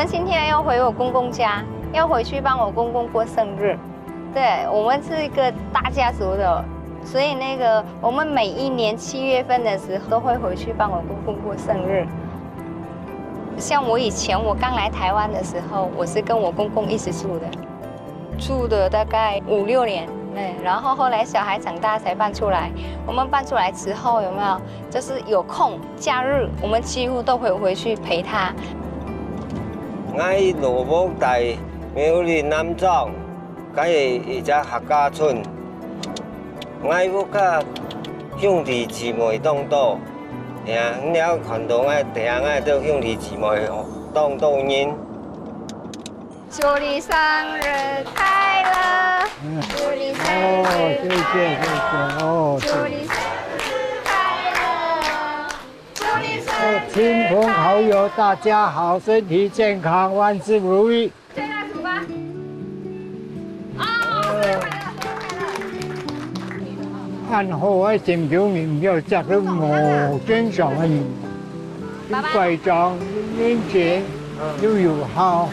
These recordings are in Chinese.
們今天要回我公公家，要回去幫我公公過生日。對，我們是一個大家族的，所以我們每一年7月份的時候都會回去幫我公公過生日。像我以前我剛來台灣的時候，我是跟我公公一起住的大概5、6年。对，然後後來小孩長大才搬出來。我們搬出來之後有沒有，就是有空假日，我們幾乎都會回去陪他。我羅武大苗栗南莊，佮伊只客家村，我要甲兄弟姊妹當道，了看到我第下我都兄弟姊妹當道人。祝你生日快樂！祝你生日快樂！祝你生日快樂！祝你生日！親朋好友大家好，身體健康，萬事如意。最大數吧！生日快樂！按好我前表面有摘咗無正常嘅嘢，貴重廉潔又有效。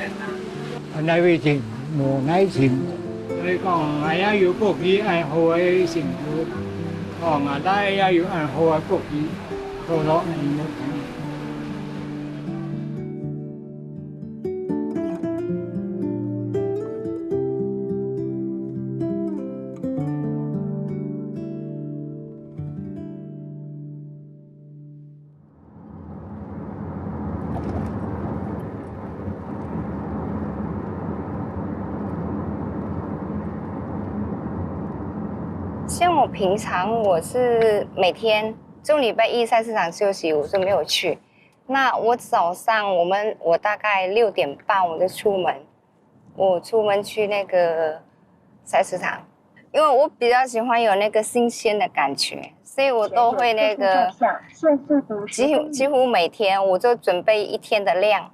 乃為情無乃情，所以講我也有國語愛好嘅成分，我也有愛好嘅國語，做落嚟。像我平常我是每天周禮拜一菜市場休息，我就沒有去。那我早上我大概6點半我就出門，我出門去那個菜市場，因為我比較喜歡有那個新鮮的感覺，所以我都會幾乎每天我就準備1天的量，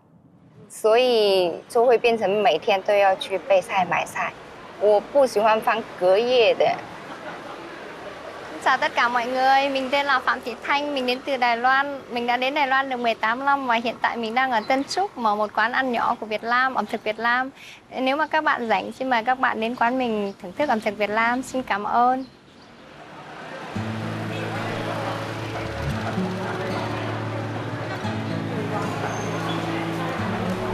所以就會變成每天都要去備菜買菜。我不喜歡放隔夜的。Chào tất cả mọi người, mình tên là Phạm Thị Thanh, mình đến từ Đài Loan. Mình đã đến Đài Loan được 18 năm và hiện tại mình đang ở Tân Trúc mở một quán ăn nhỏ của Việt Nam, ẩm thực Việt Nam. Nếu mà các bạn rảnh, xin mời các bạn đến quán mình thưởng thức ẩm thực Việt Nam. Xin cảm ơn.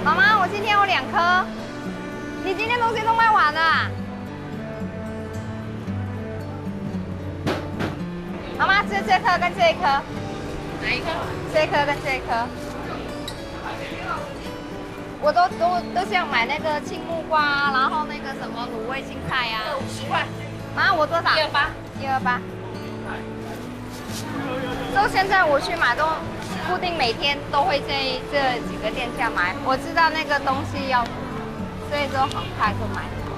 Mama, 我今天有2顆。你今天東西都賣完了啊？媽媽吃這顆跟這一顆，哪一顆？這顆跟這一顆。我都想買那個青木瓜，然後那個什麼滷味青菜呀、啊。50塊。啊，我多少？128。就現在我去買都固定每天都會這幾個店家買，我知道那個東西要，所以就很快就買好。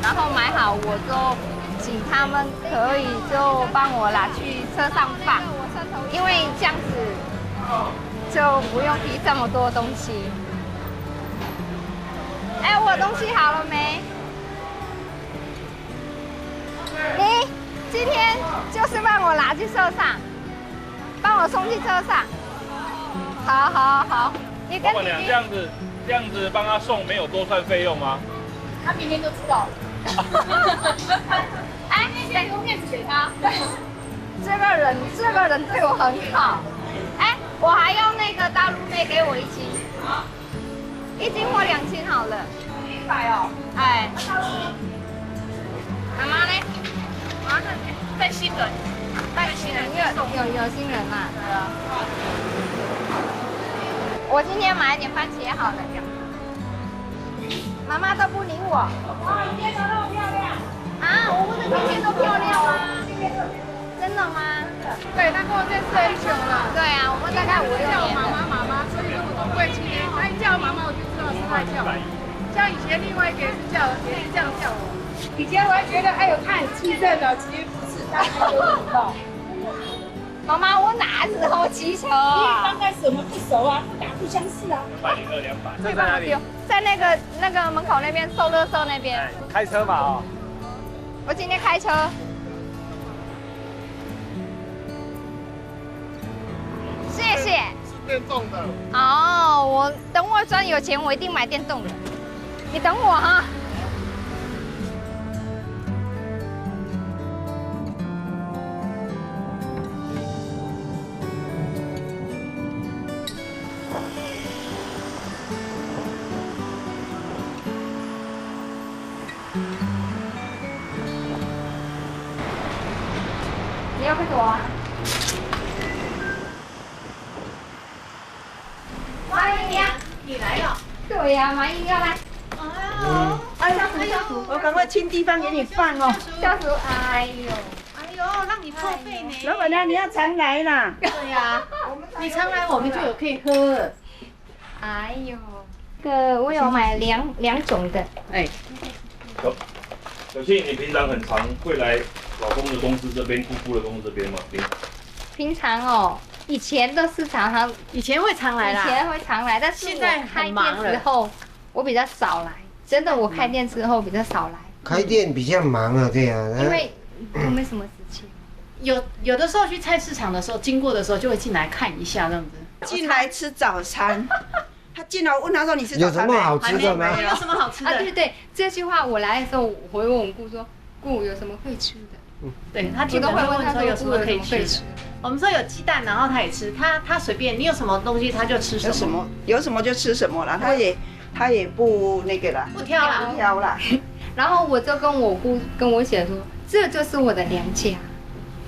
然後買好我就。請他們可以就幫我拿去車上放，因為這樣子就不用提這麼多東西。哎，我東西好了沒？你今天就是幫我拿去車上，幫我送去車上。好，你跟老闆娘這樣子幫他送沒有多算費用嗎？他明天就知道了。哎，先用面子給他。對，這個人對我很好。哎，我還要那個大陸妹給我1斤，1斤或2斤好了。100哦。哎。媽媽呢？媽媽帶新人，有新人嘛？對啊。我今天買一點番茄好了。媽媽都不理我。哇，你今天都那麼漂亮。啊，我不是天天都漂亮嗎？真的嗎？對，他跟我認識很久了。對啊，我們大概5、6年。叫我媽媽，所以就我貴氣。他一叫媽媽，我就知道是他叫我。像以前另外一個也是這樣叫我。以前我還覺得，哎呦，他很氣盛的，其實不是，他很有禮貌。媽媽，我哪時候騎車啊？因為剛開始我們不熟啊，不打不相識啊。102、200。在哪裡？在那個門口那邊收垃圾那邊。開車嘛哦。我今天開車。謝謝。電動的。哦，我等我賺有錢，我一定買電動的。你等我哈。你要快走啊！马英呀，你来了。对呀，马英要来。哎呀，我趕快清地方給你放哦。教主，哎呦，讓你破費呢。老闆娘，你要常來啦。對呀，你常來我們就有可以喝。哎呦，我有買兩種的。哎，小庆，你平常很常會來老公的公司這邊、姑姑的公司這邊嗎？平常哦，以前都是常常，以前會常來啦。以前會常來，但是現在開店之後，我比較少來。真的，我開店之後比較少來。開店比較忙啊，對啊。因為都沒什麼事情。有的時候去菜市場的時候，經過的時候就會進來看一下這樣子。進來吃早餐，他進來問他說：“你吃早餐沒？”有什麼好吃的嗎？有什麼好吃的？对对，這句話我來的時候，我會問我姑說：“姑有什麼可以吃的？”對，他經常會問說有什麼可以吃。我們說有雞蛋，然後他也吃，他隨便你有什麼東西他就吃什麼，有什麼就吃什麼了，他也不那個啦，不挑啦。然後我就跟我姑跟我姐說，這就是我的娘家，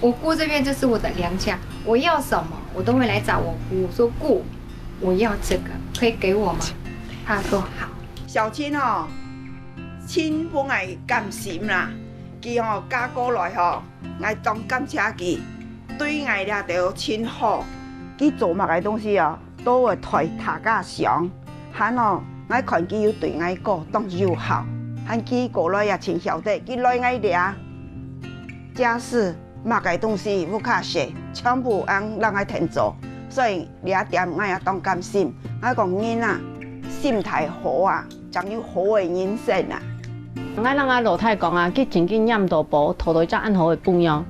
我姑這邊就是我的娘家，我要什麼我都會來找我姑，我說姑，我要這個，可以給我嗎？她說好。小青哦，親本來甘心啦，佢哦嫁過來吼，愛當感謝佢，對愛掠到親好，佢做乜嘅東西哦，都會抬大家上，喊哦，愛看佢要對愛過當友好。喊佢過來也親曉得，佢來愛掠，家事乜嘅東西不卡寫，全部讓愛聽做，所以掠店愛也當甘心，愛講囡仔心態好啊，將有好嘅人生啊。愛讓阿老太講啊，佢真緊念到寶，頭到只安好嘅榜樣，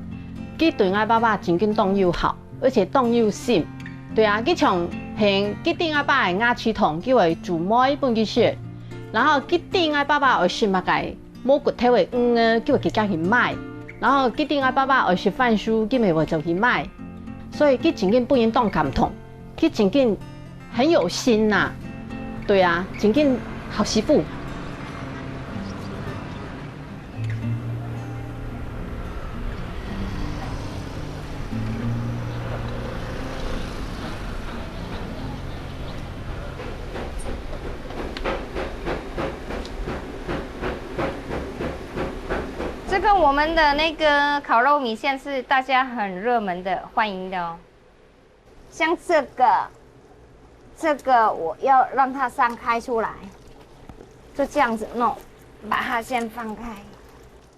佢對愛爸爸真緊當友好，而且當有心。對啊，佢從平佢對愛爸嘅牙齒痛，叫為做妹半句說。然後佢對愛爸爸而學乜嘅摸骨頭嘅叫佢家去買，然後佢對愛爸爸而學飯書，佢咪話就去買，所以佢真緊不應當感動，佢真緊很有心吶、啊，對啊，真緊好媳婦。這個我們的那個烤肉米線是大家很熱門的，歡迎的哦。像這個我要讓它散開出來，就這樣子弄，把它先放開。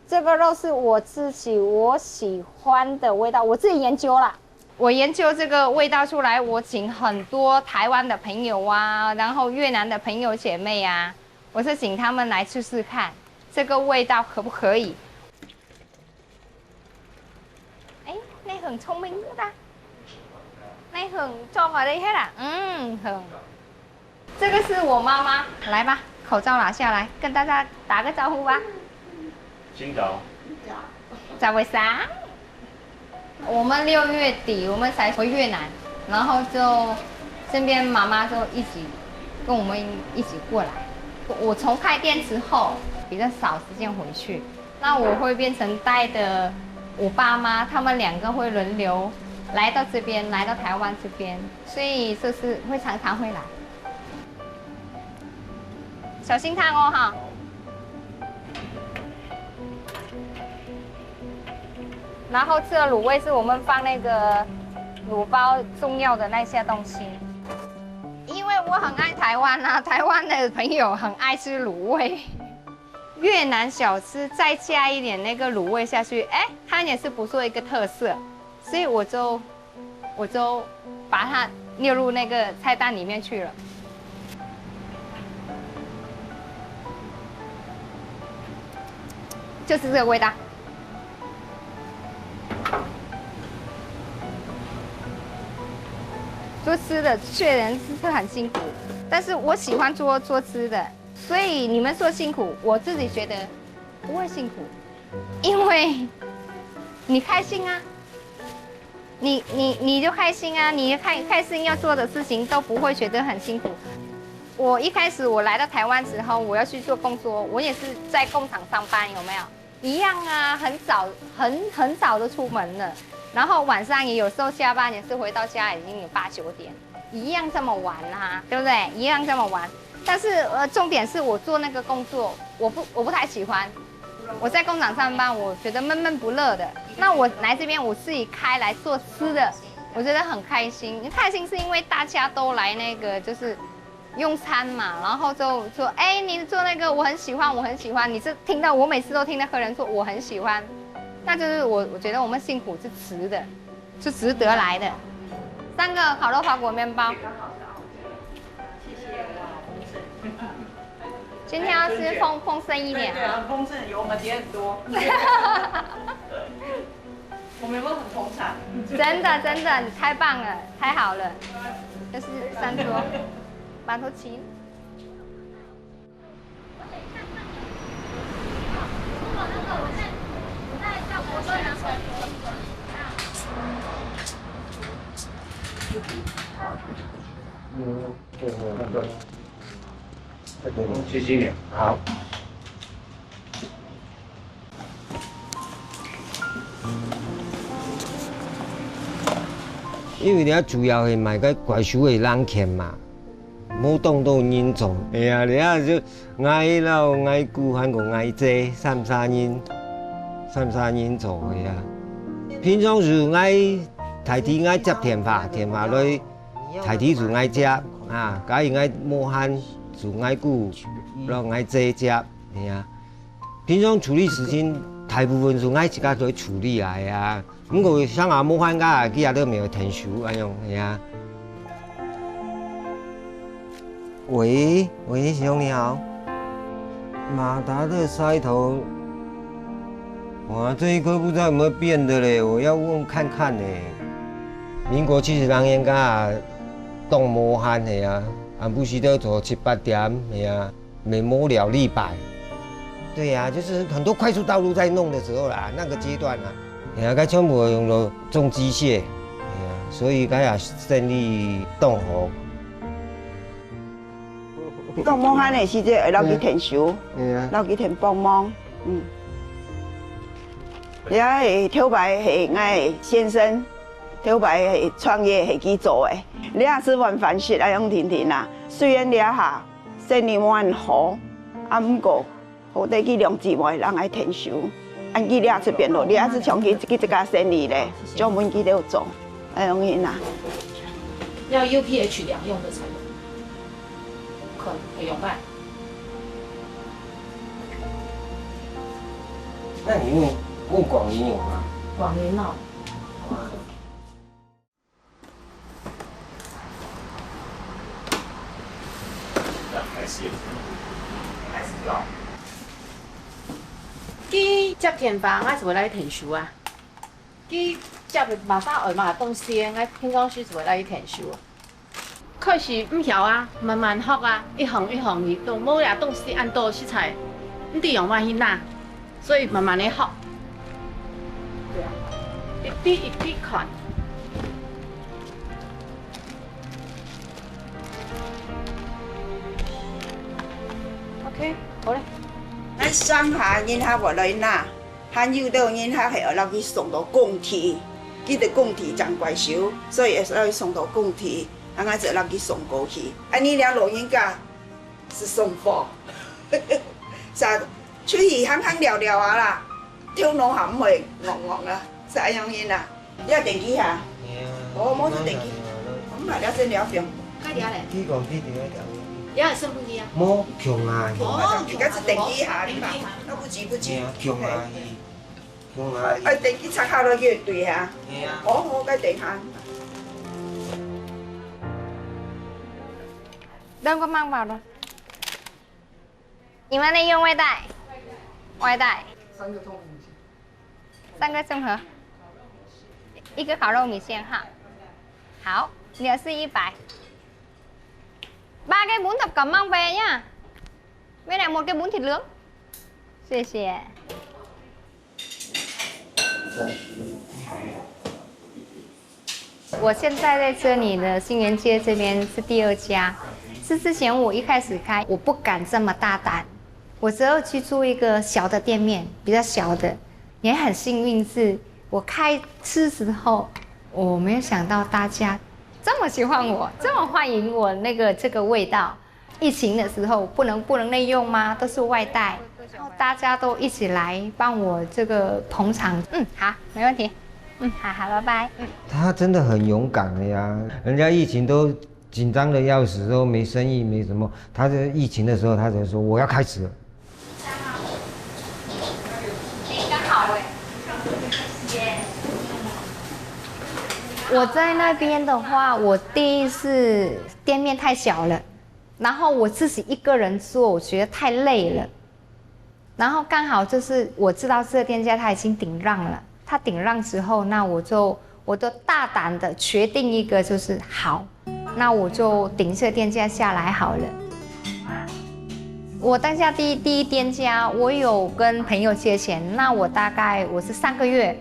這個肉是我自己我喜歡的味道，我自己研究啦。我研究這個味道出來，我請很多台灣的朋友啊，然後越南的朋友姐妹啊，我是請他們來試試看，這個味道可不可以？你很聰明的，你很做我的hết啦，很。這個是我媽媽，來吧，口罩拿下來，跟大家打個招呼吧。新早。早為啥？我們6月底我們才回越南，然後就身邊媽媽就一起跟我們一起過來。我從開店之後比較少時間回去，那我會變成帶的。我爸媽他們兩個會輪流來到這邊，來到台灣這邊，所以就是會常常會來。小心燙哦哈。然後這滷味是我們放那個滷包重要的那些東西，因為我很愛台灣啊，台灣的朋友很愛吃滷味。越南小吃再加一點那個滷味下去，哎，它也是不錯一個特色，所以我就把它列入那個菜單裡面去了。就是這個味道。所做吃的確實是很辛苦，但是我喜歡做吃的，所以你們說辛苦，我自己覺得不會辛苦，因為你開心啊，你就開心啊，你開心要做的事情都不會覺得很辛苦。我一開始我來到台灣之後，我要去做工作，我也是在工廠上班，有沒有？一樣啊，很早就出門了，然後晚上也有時候下班也是回到家已經有8、9點，一樣這麼晚啊，對不對？一樣這麼晚。但是重點是我做那個工作，我不太喜歡。我在工廠上班，我覺得悶悶不樂的。那我來這邊，我自己開來做吃的，我覺得很開心。開心是因為大家都來那個就是用餐嘛，然後就說，哎，你做那個我很喜歡，我很喜歡。你是聽到我每次都聽到客人說我很喜歡，那就是我覺得我們辛苦是值的，是值得來的。3個烤肉花果麵包。今天要吃豐盛一點哈。豐盛有我們也很多。我們有沒有很捧場？真的，你太棒了，太好了。這是3桌，饅頭旗。謝謝你。好。因為你主要是賣個怪獸的人客嘛，冇當到人做。哎呀，你啊就嗌老嗌姑喊個嗌姐，3人做的呀。平常時嗌台底嗌接電話來台底就嗌接啊，假如嗌冇喊就嗌姑，然後嗌姐接，哎呀。平常處理事情大部分是嗌自家來處理來呀。不過像阿冇喊家，佢也都沒有停手咁樣，係啊。喂，兄你好。馬達的塞頭，哇，這一顆不知道有沒有變的嘞，我要問看看嘞。民國72年噶，當冇喊係啊，俺不時都做7、8點，係啊，沒摸了立擺。對呀、啊，就是很多快速道路在弄的時候啦，那個階段啦。哎呀，佢全部用到重機械，哎呀，所以佢也勝利動火。當冇喊的時節，會落去填收，落去填幫忙，你啊，係頭擺係我先生，頭擺係創業係去做的。你也是萬凡事啊，楊婷婷啊，雖然你下生意冇咁好，啊唔過好得去兩姊妹人來填收。按佢倆這邊咯，你也是長期這家生意咧，專門去了做，哎容易啦。要 UPH 兩用的才有，可能會用慢。那你問廣銀有嗎？廣銀哦。開始了。佢接電話，我就會來填收啊。佢接馬上外嘛東西，我平常時就會來填收。可是唔曉啊，慢慢學啊，一行去都冇呀東西按多食材，唔知用乜去拿，所以慢慢的學。對啊，一筆看。OK， 好嘞。咱上下人客無來拿，還有的人客係要落去送到工體，記得工體掌怪收，所以會落去送到工體，然後就落去送過去。你倆老人家是送貨，啥出去行聊啊啦，跳樓下唔會戇啦，是咁樣啦。你有電機下？我冇電機，咁嚟了先聊邊。幾條嘞？幾個幾條？也係順風機啊？冇強啊！而家是電機下，你嘛？那不急。強啊！強啊！電機插下落去對下。我該電下。đơn có mang vào đâu. 你們內用外帶3個綜合，1個烤肉米線哈。好。你的是100。3 cái bún thập cẩm mang về nhá. Bên này 1 cái bún thịt nướng. 謝謝。我現在在這裡的新園街這邊是第2家。是之前我一開始開，我不敢這麼大膽，我只有去做一個小的店面，比較小的。也很幸運是，我開吃時候，我沒有想到大家這麼喜歡我，這麼歡迎我這個味道。疫情的時候不能內用嗎？都是外帶，然後大家都一起來幫我這個捧場。好，沒問題。好，拜拜。他真的很勇敢的呀，人家疫情都緊張的要死，都沒生意沒什麼。他在疫情的時候，他才說我要開始了。剛好我在那邊的話，我第一次店面太小了，然後我自己一個人做，我覺得太累了。然後剛好就是我知道這個店家他已經頂讓了，他頂讓之後，那我就大膽的決定一個就是好，那我就頂這個店家下來好了。我當下第一店家，我有跟朋友借錢，那我大概是3個月。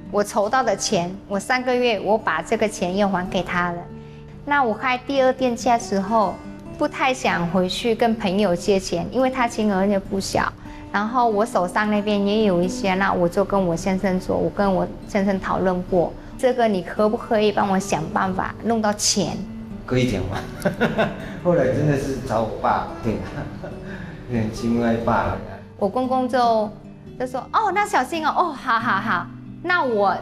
我籌到的錢，我3個月我把這個錢又還給他了。那我開第2店家之後，不太想回去跟朋友借錢，因為他金額也不小。然後我手上那邊也有一些，那我就跟我先生說，我跟我先生討論過，這個你可不可以幫我想辦法弄到錢？可以講嗎？後來真的是找我爸，對，親外爸了。我公公就說，哦，那小心哦，哦，好。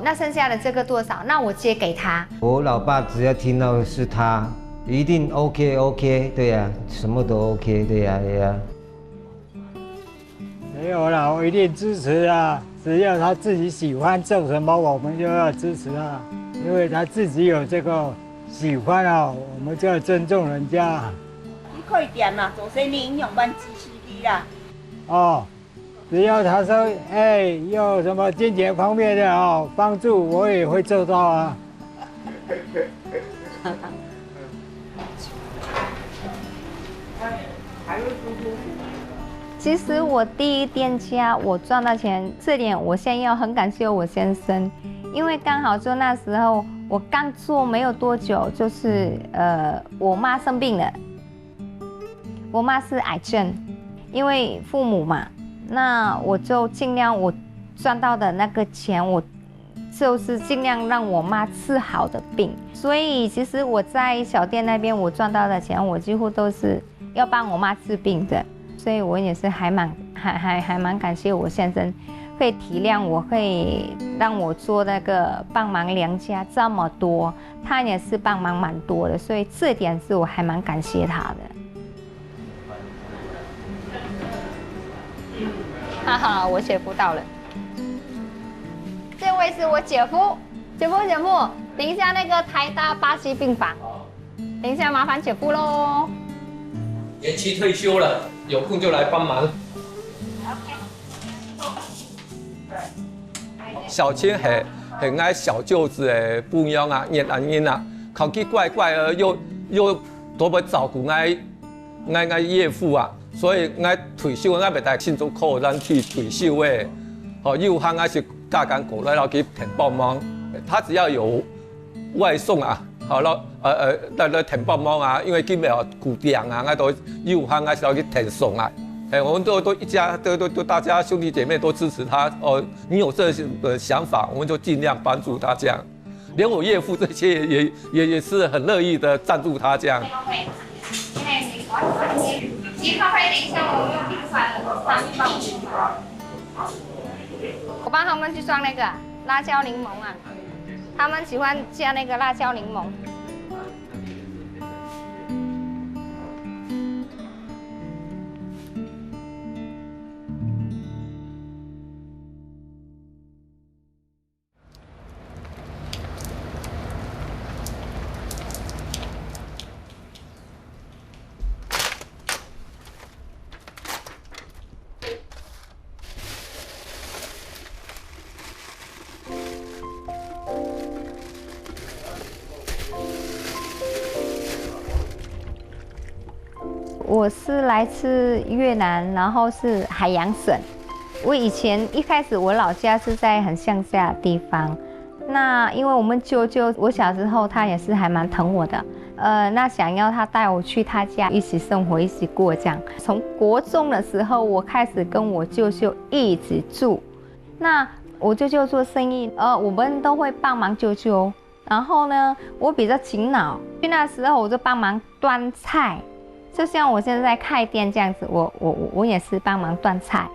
那剩下的這個多少？那我借給他。我老爸只要聽到是他，一定 OK， 對呀，什麼都 OK， 對呀。沒有啦，我一定支持啊！只要他自己喜歡做什麼，我們就要支持他，因為他自己有這個喜歡啊，我們就要尊重人家。你可以點嘛，做生意營養班支持你啦。哦。只要他說，有什麼金錢方面的幫助，我也會做到啊。其實我第1店家我賺到錢，這點我先要很感謝我先生，因為剛好就那時候我剛做沒有多久，就是我媽生病了，我媽是癌症，因為父母嘛。那我就盡量我賺到的那個錢，我就是盡量讓我媽治好的病。所以其實我在小店那邊我賺到的錢，我幾乎都是要幫我媽治病的。所以我也是還蠻感謝我先生會體諒我，會讓我做那個幫忙娘家這麼多，他也是幫忙蠻多的。所以這點是我還蠻感謝他的。哈哈，我姐夫到了。這位是我姐夫，姐夫，等一下那個台大巴西病房，等一下麻煩姐夫嘍。延期退休了，有空就來幫忙。小青很愛小舅子的不一樣啊，人啊，考奇怪啊，又多麼照顧愛岳父啊。所以，我退休，我袂大慶祝靠咱去退休誒。有行還是加工過來，然後去填幫忙。他只要有外送啊，好了，來填幫忙啊，因為基本上固定啊，我都有行還是要去填送啊。我們都一家都大家兄弟姐妹都支持他。你有這個想法，我們就盡量幫助他這樣。連我岳父這些也是很樂意的贊助他這樣。咖啡，等一下我用冰塊我幫他們去裝那個辣椒檸檬啊，他們喜歡加那個辣椒檸檬。我是來自越南，然後是海洋省。我以前一開始我老家是在很鄉下的地方，那因為我們舅舅，我小時候他也是還蠻疼我的，那想要他帶我去他家一起生活，一起過這樣。從國中的時候，我開始跟我舅舅一起住，那我舅舅做生意，我們都會幫忙舅舅。然後呢，我比較勤勞，那時候我就幫忙端菜，就像我現在開店這樣子，我也是幫忙端菜。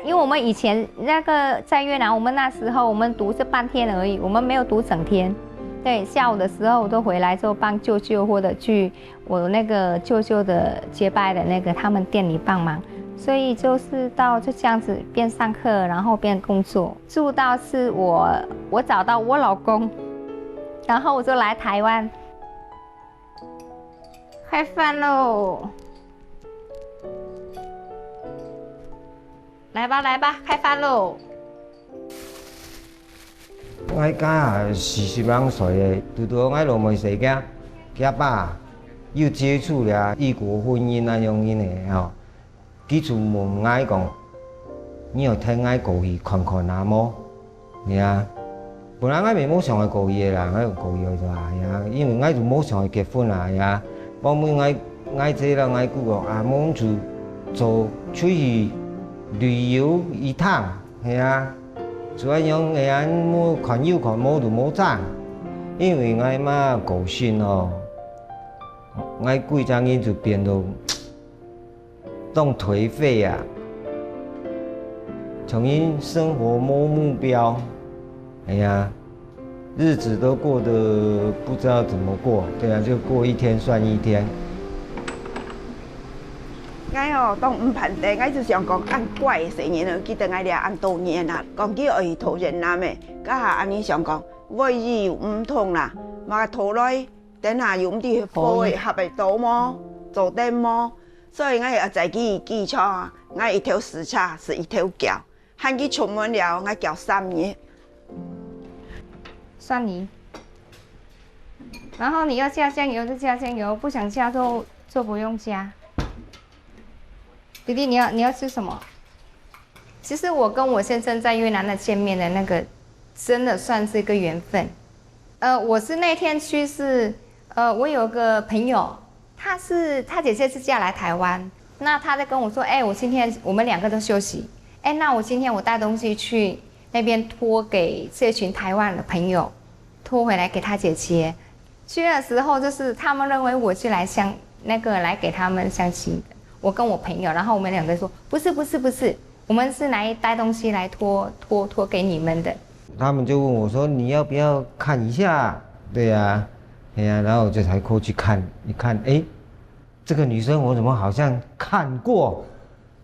因為我們以前那個在越南，我們那時候我們讀是半天而已，我們沒有讀整天。對，下午的時候我都回來之後幫舅舅或者去我那個舅舅的結拜的那個他們店裡幫忙。所以就是就這樣子邊上課，然後邊工作，住到是我找到我老公。然後我就來台灣，開飯嘍！來吧，來吧，開飯嘍！我家40多歲嘅，拄我落梅世家家爸又接觸了異國婚姻那種嘅吼，記住問我講，你有聽我過去看看阿麼？呀？本來我咪冇想去過去嘅啦，我用過去就係啊，因為我就冇想去結婚啦呀。後尾我這啦，我姑講啊，冇就做出去旅遊一趟，係啊，做一樣嘅啊，冇看有看冇就冇賺，因為我媽高興哦，我幾張人就變到當頹廢啊，從因生活冇目標。哎呀，日子都過得不知道怎麼過，對啊，就過一天算一天。我當唔判定，我就想講按怪嘅年了，記得我哋按多年啦，講起愛討人男嘅，家下安尼想講，我已有唔同啦，嘛討來，等下有唔啲貨嘅合嚟到麼，做得麼，所以我也在記錯啊，我一條死叉是一條腳，喊佢出門了，我腳3年。蒜泥，然後你要加醬油就加醬油，不想加就不用加。弟弟，你要吃什麼？其實我跟我先生在越南的見面的那個，真的算是一個緣分。我是那天去是，我有個朋友，他姐姐是嫁來台灣，那他在跟我說，我今天我們2個都休息，那我今天我帶東西去那邊托給這群台灣的朋友，托回來給他姐姐。去的時候就是他們認為我是來來給他們相親的，我跟我朋友，然後我們2個說不是，我們是來帶東西來托給你們的。他們就問我說你要不要看一下？對呀，然後我就才過去看，一看，這個女生我怎麼好像看過？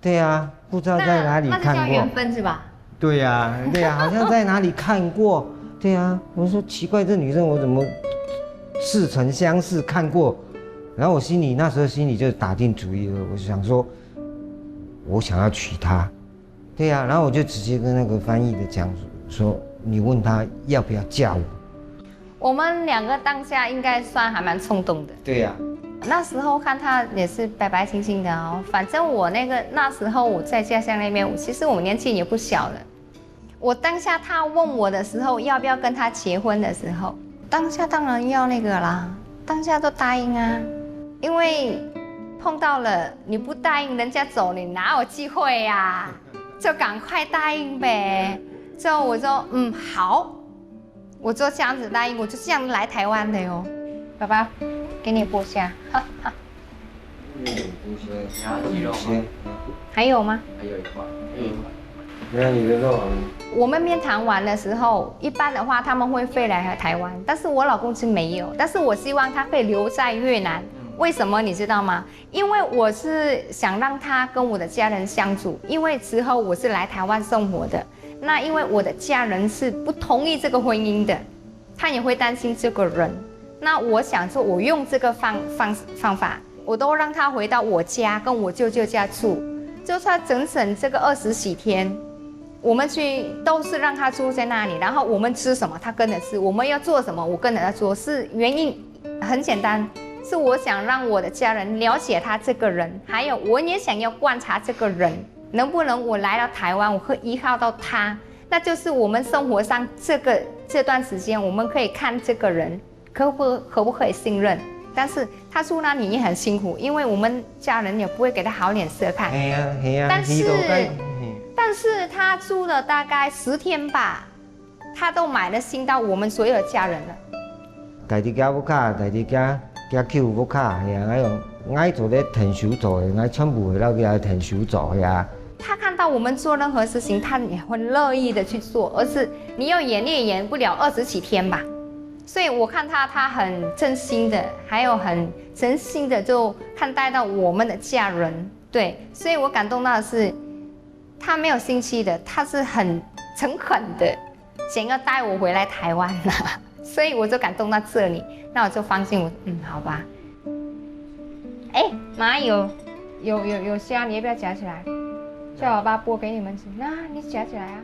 對呀，不知道在哪裡看過。那就叫緣分是吧？對呀，好像在哪裡看過。對呀，我說奇怪，這女生我怎麼似曾相識看過？然後我那時候心裡就打定主意了，我想說，我想要娶她。對呀，然後我就直接跟那個翻譯的講說，你問她要不要嫁我。我們2個當下應該算還蠻衝動的。對呀。那時候看他也是白白淨淨的哦，反正我那時候我在家鄉那邊，其實我年紀也不小了。我當下他問我的時候，要不要跟他結婚的時候，當下當然要那個啦，當下都答應啊，因為碰到了你不答應人家走，你哪有機會呀？就趕快答應唄。之後我說好，我就這樣子答應，我就這樣來台灣的喲，爸爸。給你剝蝦，哈哈。還有嗎？還有一塊。那你的肉？我們面談完的時候，一般的話他們會飛來台灣，但是我老公是沒有。但是我希望他可以留在越南，為什麼你知道嗎？因為我是想讓他跟我的家人相處，因為之後我是來台灣生活的。那因為我的家人是不同意這個婚姻的，他也會擔心這個人。那我想說，我用這個方法，我都讓他回到我家，跟我舅舅家住，就算整這個20幾天，我們去都是讓他住在那裡，然後我們吃什麼他跟着吃，我們要做什麼我跟着他做，是原因很簡單，是我想讓我的家人了解他這個人，還有我也想要觀察這個人，能不能我來到台灣，我會依靠到他，那就是我們生活上這段時間，我們可以看這個人可不可以信任。但是他住那裡也很辛苦，因為我們家人也不會給他好臉色看。但是他住了大概10天吧，他都買了新到我們所有的家人了。家己家要卡，家己家舅要卡，係啊，我做咧田手做嘅，我全部回到家田手做係啊。他看到我們做任何事情，他也會樂意的去做，而是你要演也演不了20幾天吧。所以我看他很真心的，還有很真心的就看待到我們的家人，對，所以我感動到的是，他沒有心機的，他是很誠懇的，想要帶我回來台灣了，所以我就感動到這裡，那我就放心，好吧。哎，媽有蝦，你要不要夾起來？叫我爸剝給你們吃，那你夾起來啊。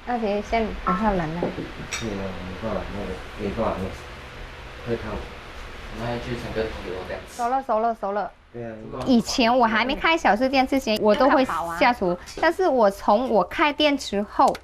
那得先等它冷了。是啊，你过来，会烫。那去成个头这样。熟了。以前我還沒開小吃店之前，我都會下廚，但是我開店之後，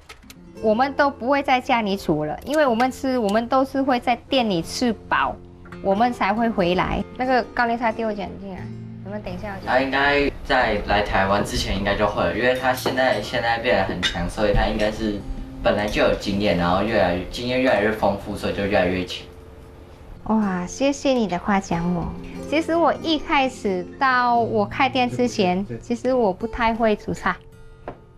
我們都不會在家裡煮了，因為我們都是會在店裡吃飽，我們才會回來。那個高麗菜遞我剪進來，你們等一下。他應該在來台灣之前應該就會了，因為他現在變得很強，所以他應該是本來就有經驗，然後經驗越來越豐富，所以就越來越強。哇，謝謝你的誇獎我。其實我一開始到我開店之前，其實我不太會煮菜，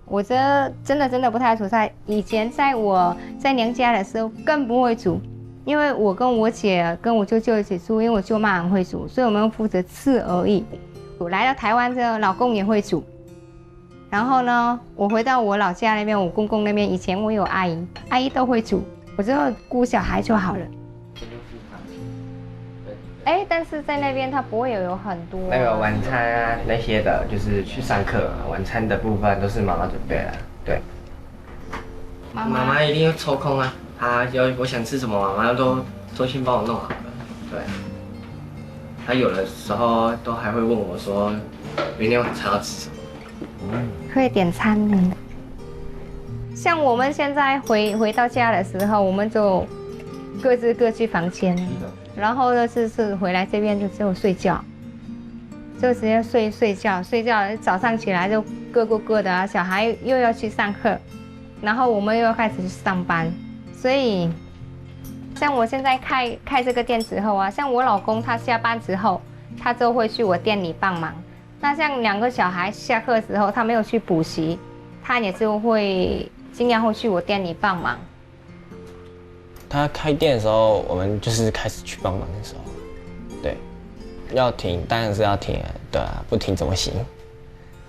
我真的不太煮菜。以前我在娘家的時候更不會煮，因為我跟我姐跟我舅舅一起住，因為我舅媽很會煮，所以我們負責吃而已。我來到台灣之後，老公也會煮。然後呢，我回到我老家那邊，我公公那邊，以前我有阿姨都會煮，我只要顧小孩就好了。哎，但是在那邊他不會有很多那個晚餐啊那些的，就是去上課，晚餐的部分都是媽媽準備了。對，媽媽一定要抽空啊，我想吃什麼，媽媽都先幫我弄好了。對，她有的時候都還會問我說，明天晚餐要吃什麼？會點餐呢。像我們現在回到家的時候，我們就各去房間。然後呢，是回來這邊就只有睡覺，就直接睡覺，早上起來就各過各的啊，小孩又要去上課，然後我們又要開始去上班，所以像我現在開這個店之後啊，像我老公他下班之後，他就會去我店裡幫忙。那像2個小孩下課之後，他沒有去補習，他也就會盡量會去我店裡幫忙。他開店的時候，我們就是開始去幫忙的時候，對，要停當然是要停，對啊，不停怎麼行？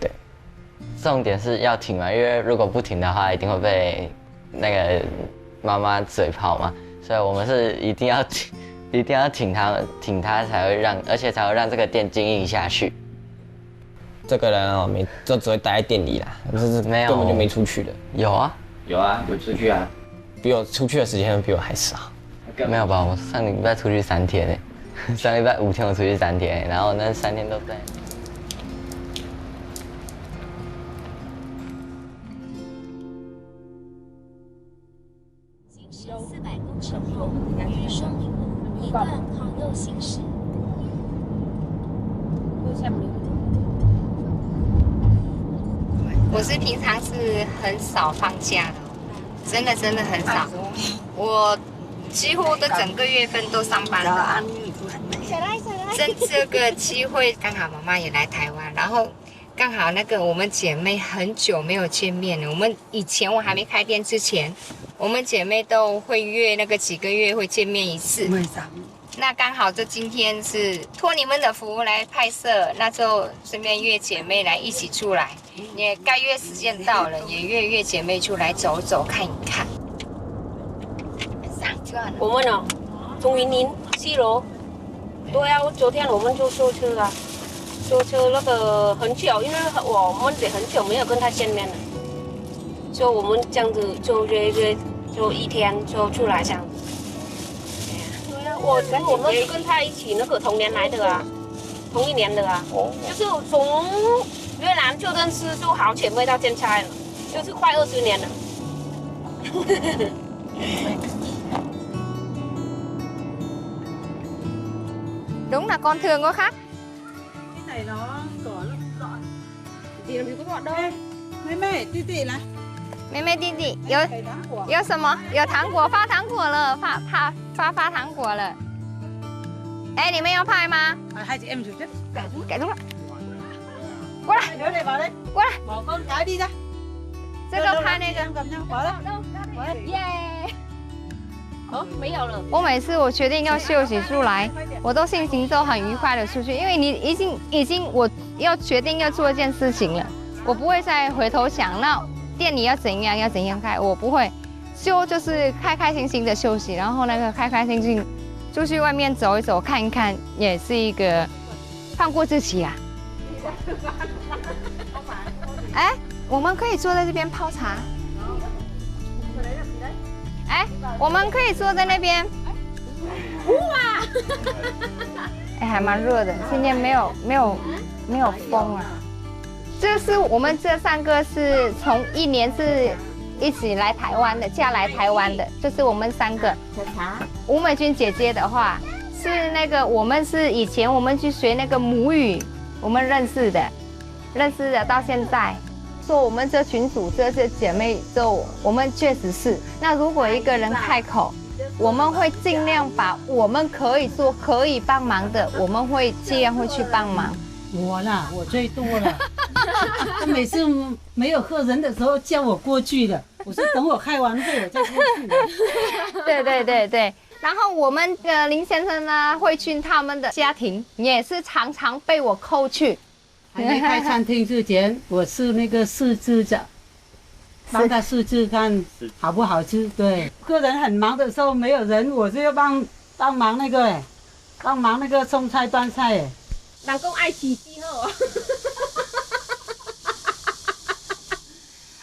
對，重點是要停嘛，因為如果不停的話，一定會被那個媽媽嘴炮嘛，所以我們是一定要挺他才會而且才會讓這個店經營下去。這個人哦，就只會待在店裡啦，就是根本就沒出去的。有啊，有出去啊。比我出去的時間比我還少，沒有吧？我上禮拜出去3天呢，上禮拜5天我出去3天，然後那3天都在。行駛400公尺後，於雙林路一段靠右行駛。我是平常是很少放假的。真的很少，我幾乎都整個月份都上班了。趁這個機會，剛好媽媽也來台灣，然後剛好那個我們姐妹很久沒有見面了。以前我還沒開店之前，我們姐妹都會約那個幾個月會見面一次。那剛好就今天是托你們的福來拍攝，那就順便約姐妹來一起出來。也該約時間到了，也約姐妹出來走走看一看。我們呢，從雲林7樓。對啊，昨天我們就坐車啊，坐車那個很久，因為我們也很久沒有跟他見面了，所以我們這樣子就約就1天就出來這樣子。對啊，我們是跟他一起那個同年來的啊，同一年的啊。就是從越南就認識，就好姐妹到現在了，就是快20年了。Đúng là con thường có khác. Cái này nó cỏ nó gọn. Thì làm gì có gọn đâu. Mẹ,弟弟来。妹妹弟弟有什么？有糖果，发糖果了，发糖果了。哎，你们要拍吗？hai chị em chụp trước. Kệ đúng rồi. Qua đây. Nhớ này vào đây. Qua đây. Bỏ con cái đi ra. 这个拍那个。cầm nhau. Bỏ đây. 耶。哦，没有了。我每次我决定要休息出来，我都心情都很愉快的出去，因为你已经我要决定要做一件事情了，我不会再回頭想那店裡要怎樣開，我不會，就是開開心心的休息，然後那個開開心心出去外面走一走看一看，也是一個放過自己啊。哎，我們可以坐在這邊泡茶。哎，我們可以坐在那邊。哇！哎，還蠻熱的，今天沒有風啊。這是我們這3個是從1年是一起來台灣的，嫁來台灣的，就是我們3個。吳美君姐姐的話是那個我們是以前我們去學那個母語，我們認識的到現在。說我們這群組這些姐妹都，我們確實是。那如果一個人開口，我們會盡量把我們可以做、可以幫忙的，我們會盡量會去幫忙。我啦，我最多了。他每次沒有客人的時候叫我過去的，我說等我開完會我再過去的。對。然後我們林先生呢，會去他們的家庭，也是常常被我扣去。還沒開餐廳之前，我是那個試吃者，幫他試吃看好不好吃。對，客人很忙的時候沒有人，我就要幫忙那個幫忙那個送菜端菜。人講愛起氣候。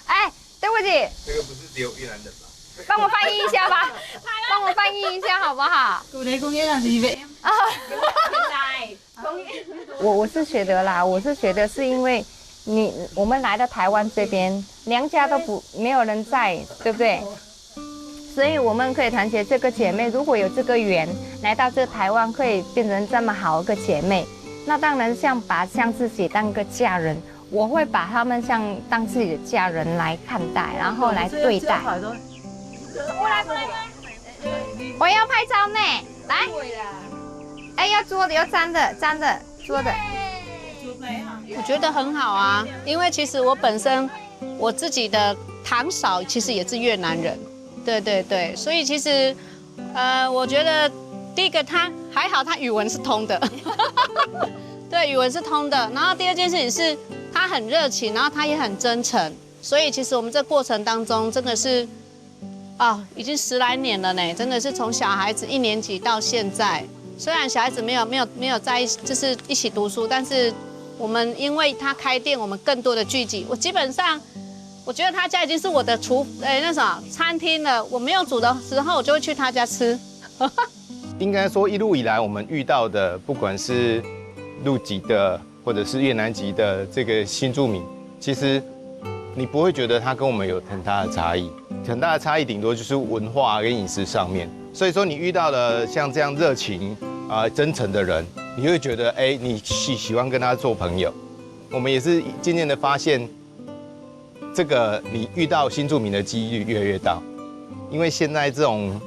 哎，對不起。這個不是只有越南人吧？幫我翻譯一下吧，幫我翻譯一下好不好？我是覺得啦，是因為我們來到台灣這邊，娘家都沒有人在，對不對？所以我們可以團結這個姐妹，如果有這個緣來到這個台灣，可以變成這麼好一個姐妹，那當然像自己當一個家人，我會把他們像當自己的家人來看待，然後來對待。我要拍照呢，來。哎，要做的，要粘的，做的。我覺得很好啊，因為其實我本身我自己的堂嫂其實也是越南人，對，所以其實我覺得第一個他還好，他語文是通的，對，語文是通的。然後第二件事情是他很熱情，然後他也很真誠，所以其實我們這過程當中真的是已經10來年了呢，真的是從小孩子1年級到現在。雖然小孩子沒有在一起，就是一起讀書，但是我們因為他開店，我們更多的聚集。我基本上，我覺得他家已經是我的餐廳了。我沒有煮的時候，我就會去他家吃。應該說一路以來，我們遇到的，不管是陸籍的或者是越南籍的這個新住民，其實你不會覺得他跟我們有很大的差異。很大的差異頂多就是文化跟飲食上面。所以說你遇到了像這樣熱情真誠的人，你會覺得你喜歡跟他做朋友。我們也是漸漸的發現，這個你遇到新住民的幾率越來越大，因為現在這種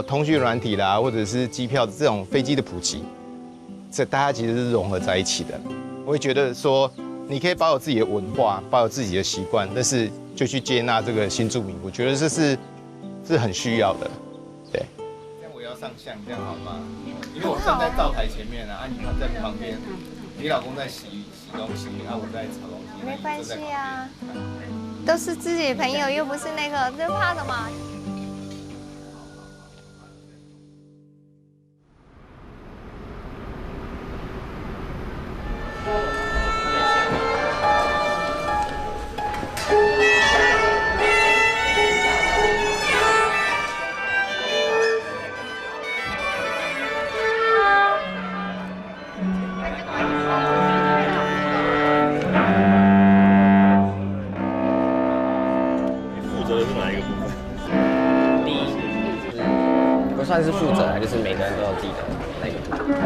通訊軟體啦，或者是機票這種飛機的普及，這大家其實是融合在一起的。我會覺得說，你可以保有自己的文化，保有自己的習慣，但是就去接納這個新住民，我覺得這是很需要的。對，這樣我要上相，這樣好嗎？因為我站在灶台前面啊，你在旁邊，你老公在洗東西，我在炒東西。沒關係啊，都是自己朋友，又不是那個，就怕的嘛。責的是哪一个部分？第一就是不算是負責，就是每个人都有自己的那个部分。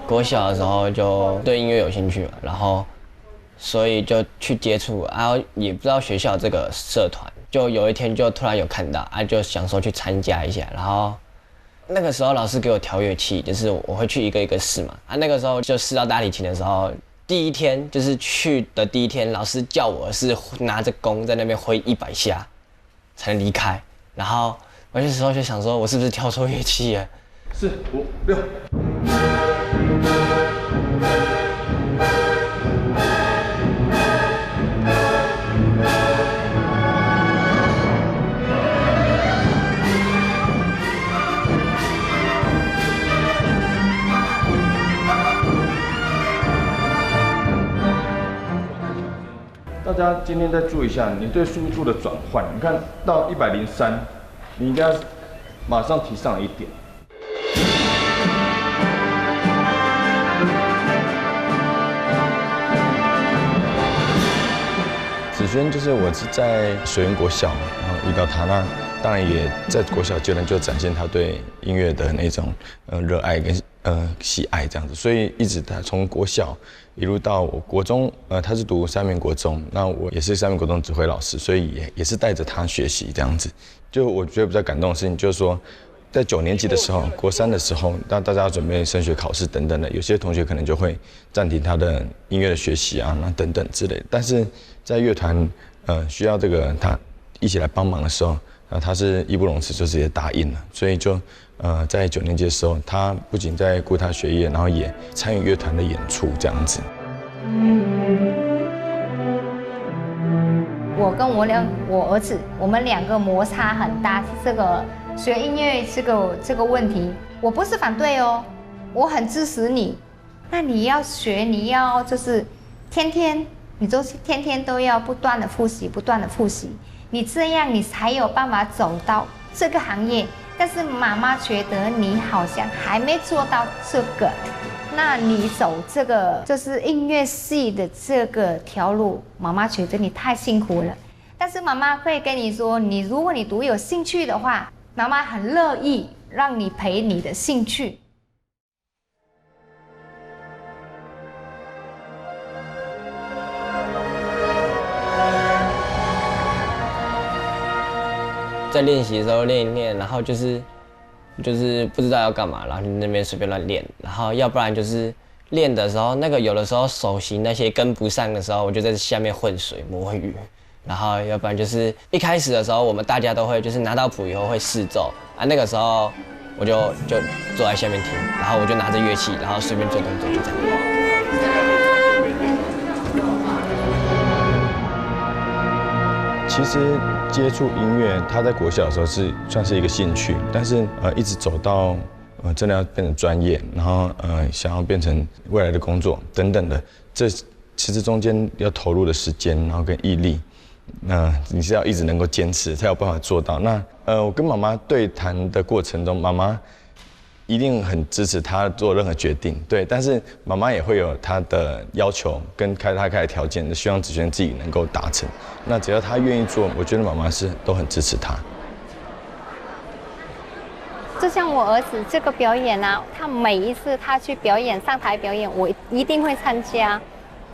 国小的时候就对音樂有興趣嘛，然後所以就去接觸，然後也不知道學校這個社團，就有一天就突然有看到，就想說去參加一下，然後那個時候老師給我調樂器，就是我會去一個一個試嘛，那個時候就試到大提琴的時候，第一天就是去的第一天，老師叫我是拿着弓在那邊揮100下才能離開，然後我那時候就想說，我是不是挑錯樂器了？4、5、6。大家今天再注意一下，你對速度的轉換，你看到103，你應該馬上提上1點。子軒就是我是在水源國小，然後遇到他，那當然也在國小階段就展現他對音樂的那種熱愛跟喜愛這樣子，所以一直他從國小一路到我國中，他是讀三民國中，那我也是三民國中指揮老師，所以也是帶着他學習這樣子。就我覺得比較感動的事情就是說，在9年級的時候，國3的時候，當大家要準備升學考試等等的，有些同學可能就會暫停他的音樂的學習啊，那等等之類的。但是在樂團需要這個他一起來幫忙的時候，他是義不容辭就直接答應了，所以就在9年級的時候，他不僅在顧他學業，然後也參與樂團的演出這樣子。我跟我兒子，我們兩個摩擦很大，是這個學音樂這個問題，我不是反對哦，我很支持你。那你要學，你要就是天天，你就是天天都要不斷的複習，不斷的複習，你這樣你才有辦法走到這個行業。但是媽媽覺得你好像還沒做到這個，那你走這個就是音樂系的這個條路，媽媽覺得你太辛苦了。但是媽媽會跟你說，如果你讀有興趣的話，媽媽很樂意讓你陪你的興趣。在練習的時候練一練，然後就是不知道要幹嘛，然後就那邊隨便亂練，然後要不然就是練的時候，那個有的時候手型那些跟不上的時候，我就在下面混水摸魚，然後要不然就是一開始的時候，我們大家都會就是拿到譜以後會試奏啊，那個時候我就坐在下面聽，然後我就拿着樂器，然後隨便做動作就這樣。其實接觸音樂，他在國小的時候算是一個興趣，但是一直走到真的要變成專業，然後想要變成未來的工作等等的，這其實中間要投入的時間，然後跟毅力，你是要一直能夠堅持才有辦法做到。那我跟媽媽對談的過程中，媽媽一定很支持他做任何決定，對，但是媽媽也會有她的要求跟她開的條件，希望子軒自己能夠達成。那只要他願意做，我覺得媽媽都很支持他。就像我兒子這個表演啊，他每一次他去表演上台表演，我一定會參加，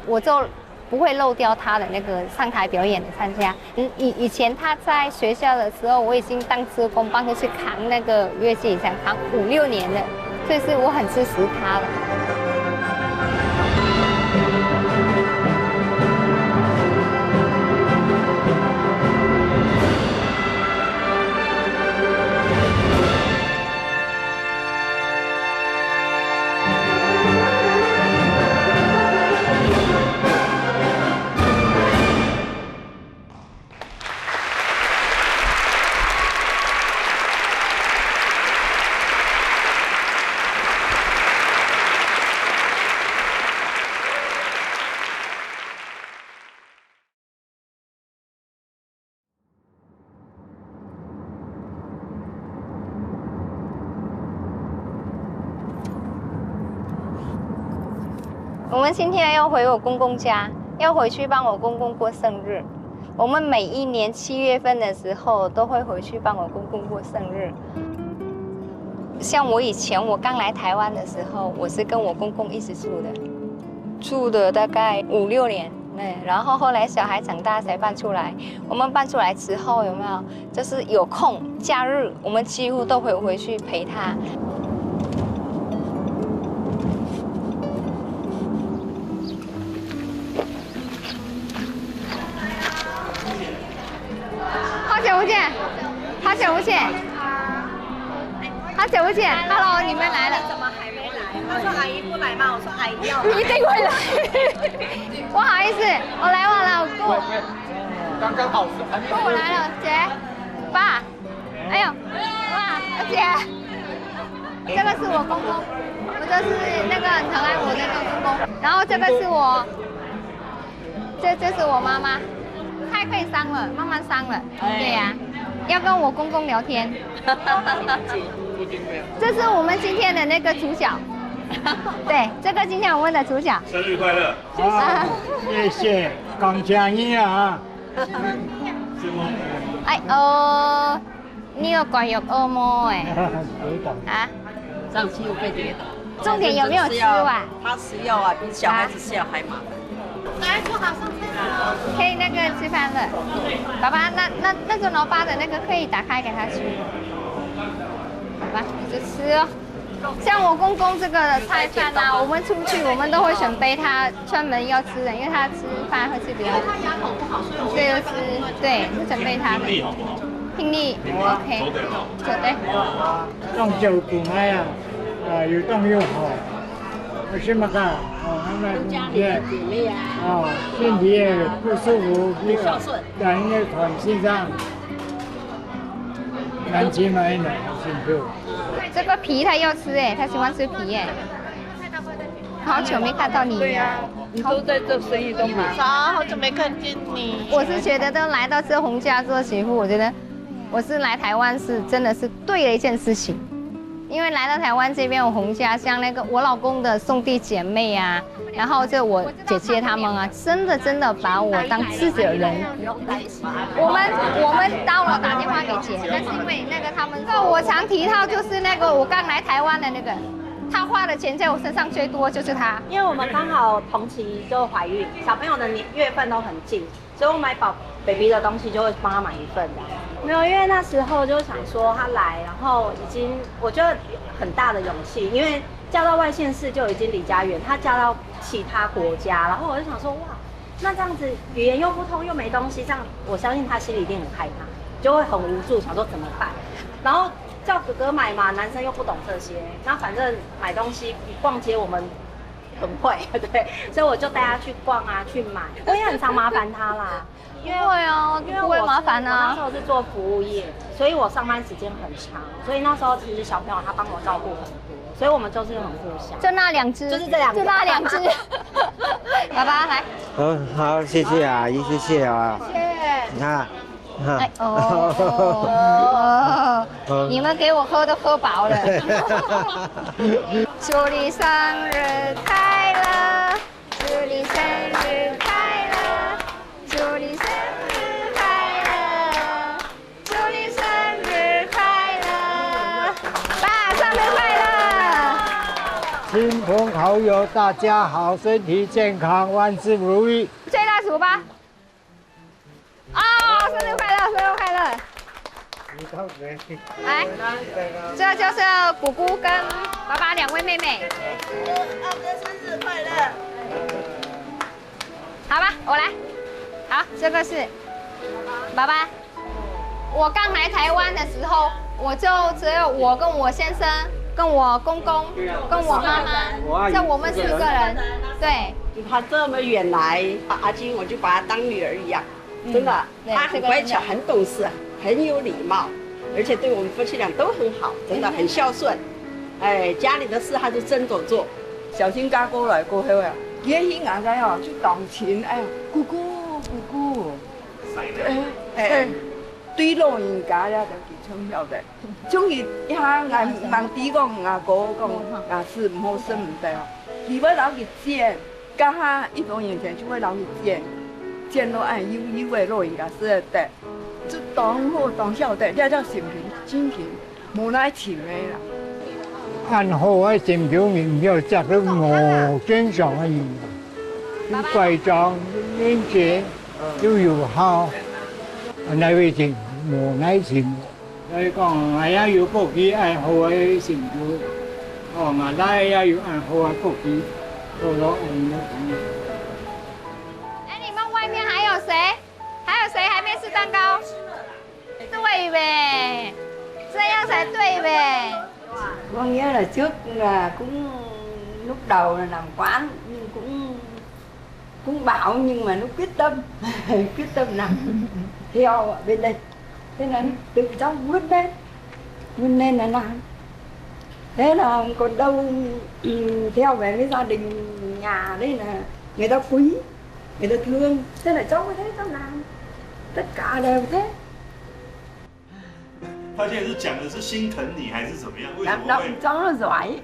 我就不會漏掉他的那個上台表演的參加。以前他在學校的時候，我已經當志工幫他去扛那個樂器，已經扛5、6年了，所以是我很支持他了。我們今天要回我公公家，要回去幫我公公過生日。我們每一年7月份的時候都會回去幫我公公過生日。像我以前我剛來台灣的時候，我是跟我公公一起住的大概5、6年。對，然後後來小孩長大才搬出來。我們搬出來之後有沒有？就是有空假日，我們幾乎都會回去陪他。好久不見，好久不見，好久不見。Hello， 你們來了？怎么還沒來？他說阿姨不來嗎？我說阿姨要來。一定會來。不好意思，我來晚了，剛剛好，我來了，姐，爸，哎呦，哇，姐，這個是我公公，我就是那個很愛我那個公公，然後這個是我，這是我媽媽，菜可以上了，慢慢上了，對呀，要跟我公公聊天。這是我們今天的那個主角。對，這個今天我們的主角，生日快樂！謝謝，感謝啊！哎你有關有惡魔哎？啊？上期又被跌倒。重點有沒有吃完？他吃藥啊，比小孩子吃藥還麻煩。來，坐好上車了。可以那個吃飯了。爸爸，那個老爸的那個可以打開給他吃。好吧，你就吃哦。像我公公這個菜飯啊，我們出去我們都會準備他專門要吃的，因為他吃飯會吃比較。他牙口不好，所以就吃，對，是準備他的。聽力 OK， 做對。當照顧我啊，又當又好。我什麼看？家裡的姐妹啊。身體也不舒服，孝順。人也團身上，難吃買奶辛苦。這個皮他要吃哎，他喜歡吃皮哎。好久沒看到你。對呀，你都在做生意都忙。好久沒看見你。我是覺得都來到這洪家做媳婦，我覺得我是來台灣是真的是對了一件事情。因為來到台灣這邊，我洪家像那個我老公的兄弟姐妹啊，然後就我姐姐他們啊，真的把我當自己的人。我們到了打電話給姐，但是因為那個他們，我常提到就是那個我剛來台灣的那個，他花的錢在我身上最多就是他。因為我們剛好同期就懷孕，小朋友的月份都很近，所以我買baby 的東西就會幫他買一份的。沒有，因為那時候就想說他來，然後已經我覺得很大的勇氣，因為嫁到外縣市就已經離家遠，他嫁到其他國家，然後我就想說哇，那這樣子語言又不通又沒東西，這樣我相信他心裡一定很害怕，就會很無助，想說怎麼辦？然後叫哥哥買嘛，男生又不懂這些，那反正買東西逛街我們很會，對，所以我就帶他去逛啊，去買，我也很常麻煩他啦。因為會哦，因為我麻煩啊。我那時候是做服務業，所以我上班時間很長，所以那時候其實小朋友他幫我照顧很多，所以我們就是很互相。就那2隻，就是這2隻，就那2隻。爸爸來。好，謝謝阿姨，謝謝啊。謝謝。你看，哎你們給我喝都喝飽了。祝你生日快樂，祝你生日快樂。祝你生日快樂，祝你生日快樂，爸，生日快樂！親朋好友大家好，身體健康，萬事如意。最大數吧！啊，生日快樂，生日快樂！來，這就是姑姑跟爸爸2位妹妹。阿哥生日快樂！好吧，我來。好，這個是爸爸。我剛來台灣的時候，我就只有我跟我先生、跟我公公、跟我媽媽，就我們4個人。對。他這麼遠來，阿金我就把他當女兒一樣，真的。他很乖巧，很懂事，很有禮貌，而且對我們夫妻倆都很好，真的很孝順。哎，家裡的事他就真着做。小金家過來過後啊，爺爺奶奶哦就當錢，哎呀，姑姑。對老人家咧就重要的，總伊一下挨忙啲講阿哥講，也是唔好生唔得哦，伊要留佢錢，家下一種以前就會老去見到按有的路應該是的，就當好當曉得，這叫心平真平，無奈情的啦。按好嘅心表面要摘得無正常嘅嘢，要貴重、廉潔又有效，那為情無奈情。所以講，我也有福氣按好嘅心表，哦，我那也有按好嘅福氣，做到按呢。哎，你們外面還有誰？還有誰還沒吃蛋糕？對唄，這樣才對唄。Có nghĩa là trước là cũng lúc đầu là làm quán nhưng cũng bảo nhưng mà nó quyết tâm làm theo ở bên đây, thế là tự trong vươn lên là làm. Thế là còn đâu theo về cái gia đình nhà đấy là người ta quý, người ta thương, thế là cháu mới thế cháu làm, tất cả đều thế. 他現在是講的是心疼你還是怎麼樣？為什麼會？Động cháu nó giỏi,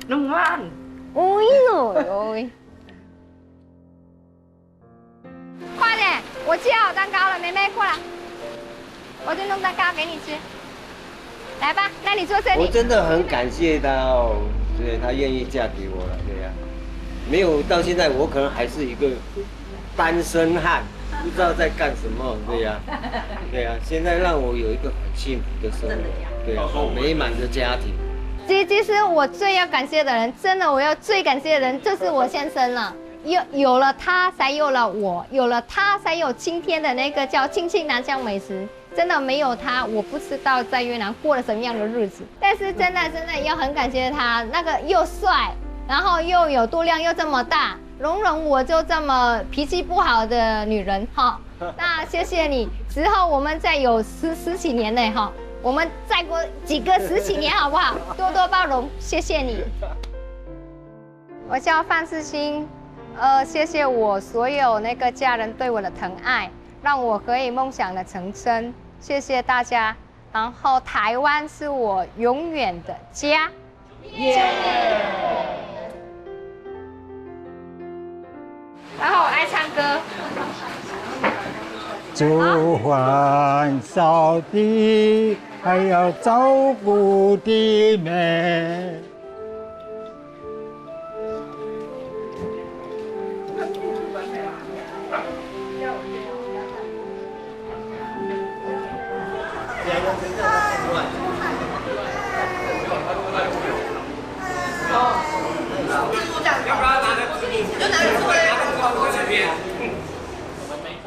nó ngoan. Ôi rồi ôi. 快點，我切好蛋糕了，妹妹過來，我就弄蛋糕給你吃。來吧，那你坐這裡。我真的很感謝她哦，對，她願意嫁給我了，對呀、沒有到現在，我可能還是一個單身漢。不知道在幹什麼，對呀、對呀、現在讓我有一個很幸福的生活，對呀、美滿的家庭。其實我最要感謝的人，真的我要最感謝的人就是我先生了。有了他，才有了我；有了他，才有今天的那個叫親親南疆美食。真的沒有他，我不知道在越南過了什麼樣的日子。但是真的要很感謝他，那個又帥，然後又有肚量又這麼大。容忍我就這麼脾氣不好的女人哈，那謝謝你。之後我們再有十幾年內哈，我們再過幾個十幾年好不好？多多包容，謝謝你。我叫范世新，謝謝我所有那個家人對我的疼愛，讓我可以夢想的成真。謝謝大家。然後台灣是我永遠的家。然後我愛唱歌。做飯掃地，還要照顧弟妹。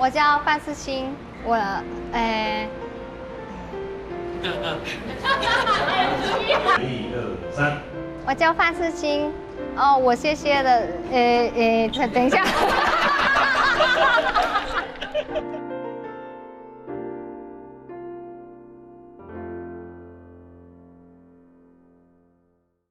我叫范世新，我叫范世新，哦，我謝謝的，等一下。